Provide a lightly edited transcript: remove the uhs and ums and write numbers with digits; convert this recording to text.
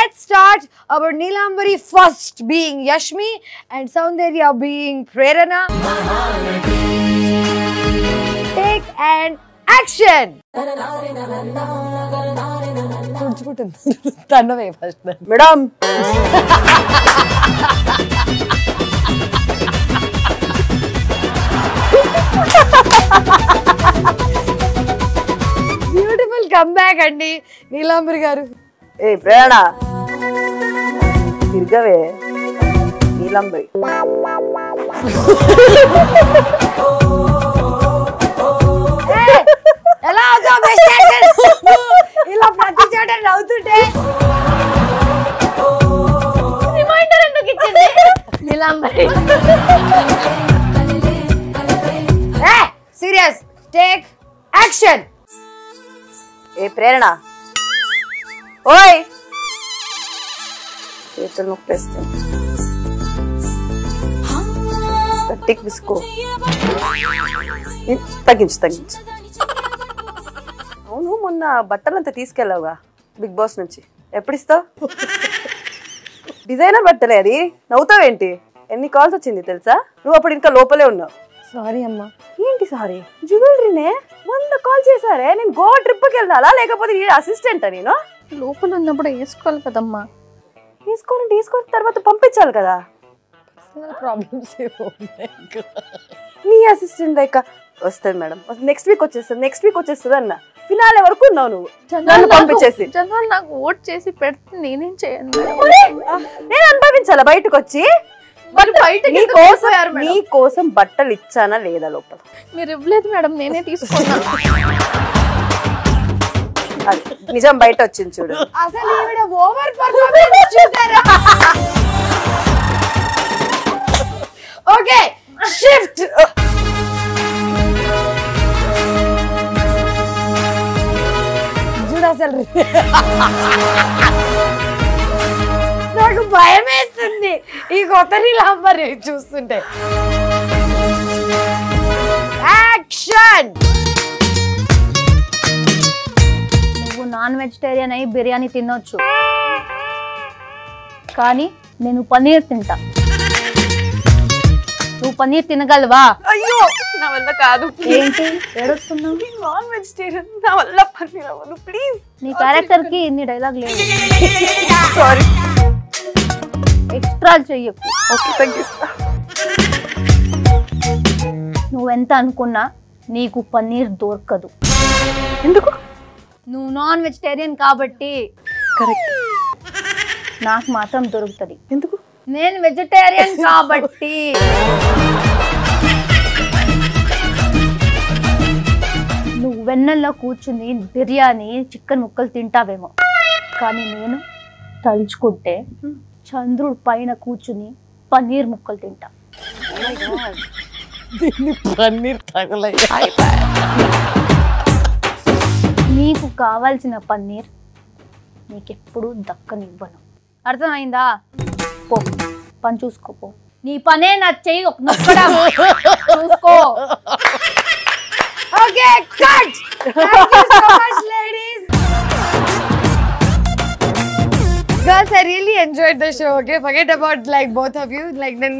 let's start our Neelambari first being Yashmi and Soundarya being Prerana. Take and action. Tanave first. Madam. Beautiful comeback andi Neelambari garu. Hey Prerana. Tirgave Neelambari. Hey, ela auta best actor. Ila prati chota navtunte. Reminder enduku ichindi Neelambari. Hey, serious. Take action. Hey Prerana. Oi. చేతులు నొప్పేస్తాయి. Tick తీసుకో. తగ్గించు. అవును మొన్న బట్టలంతా తీసుకెళ్ళావుగా big boss నుంచి. ఎప్పుడు ఇస్తావు? Designer బట్టలే అది. నవ్వుతావేంటి? ఎన్ని కాల్స్ వచ్చింది తెలుసా? నువ్వు అప్పుడు ఇంకా లోపలే ఉన్నావు. సారీ అమ్మా. ఏంటి సారీ? జ్యువెలరీనే 100 కాల్ చేశారే. నేను గోవా ట్రిప్కి వెళ్దాలా లేకపోతే అసిస్టెంటా నేను? లోపల ఉన్నప్పుడు వేసుకోవాలి కదమ్మా. తీసుకొని తర్వాత పంపించాలి కదా. ప్రాబ్లమ్స్ నీ అసిస్టెంట్ లైక్ వస్తుంది మేడం, నెక్స్ట్ వీక్ వచ్చేస్తుంది అన్న. ఫినాలే వరకు ఉన్నావు నువ్వు నన్ను పంపించేసి. జనాలు నాకు ఓట్ చేసి పెడితే నేనేం చేయను. నేను అనుభవించాలా బయటకు వచ్చి? నీ కోసం బట్టలు ఇచ్చానా లేదా లోపల? మీరు ఇవ్వలేదు మేడం, నేనే తీసుకున్నా. నిజం బయట వచ్చింది చూడు. అసలు ఈవిడ ఓవర్ పర్ఫార్మెన్స్ చూసారా? Okay shift. చూడు అసలు నాకు భయం వేస్తుంది ఈ కొత్త నీలాంబరి చూస్తుంటే. యాక్షన్. నువ్వు నాన్ వెజిటేరియన్ అయి బిర్యానీ తినొచ్చు, కానీ నేను పన్నీర్ తింటా. నువ్వు పన్నీర్ తినగలవా? అయ్యో నా వల్ల కాదు. ఏంటి ఏడుస్తున్నావు? నాన్ వెజిటేరియన్, నా వల్ల పన్నీర్ అవ్వదు ప్లీజ్. నీ క్యారెక్టర్ కి ఇన్ని డైలాగ్ లేదు. సారీ. ఎక్స్ట్రా చెయ్యకు. ఓకే తగ్గిస్తా. నువ్వెంత అనుకున్నా నీకు పన్నీర్ దొరకదు. ఎందుకు? నువ్వు నాన్ వెజిటేరియన్ కాబట్టి. కరెక్ట్. నాకు మాత్రం దొరుకుతుంది. ఎందుకు? నేను వెజిటేరియన్ కాబట్టి. నువ్వు వెన్నెల్లో కూర్చుని బిర్యానీ చికెన్ ముక్కలు తింటావేమో, కానీ నేను తలుచుకుంటే చంద్రుడు పైన కూర్చుని పన్నీర్ ముక్కలు తింటా. పన్నీర్ నీకు కావాల్సిన పన్నీర్ నీకెప్పుడు దక్కనివ్వను. అర్థమైందా? పో పని చూసుకోపో. నీ పనే నా చెయ్యి ఒక నొక్కడం చూసుకో. Okay cut. Thank you so much ladies. Girls, I really enjoyed the show. Okay, forget about like both of you. Like then.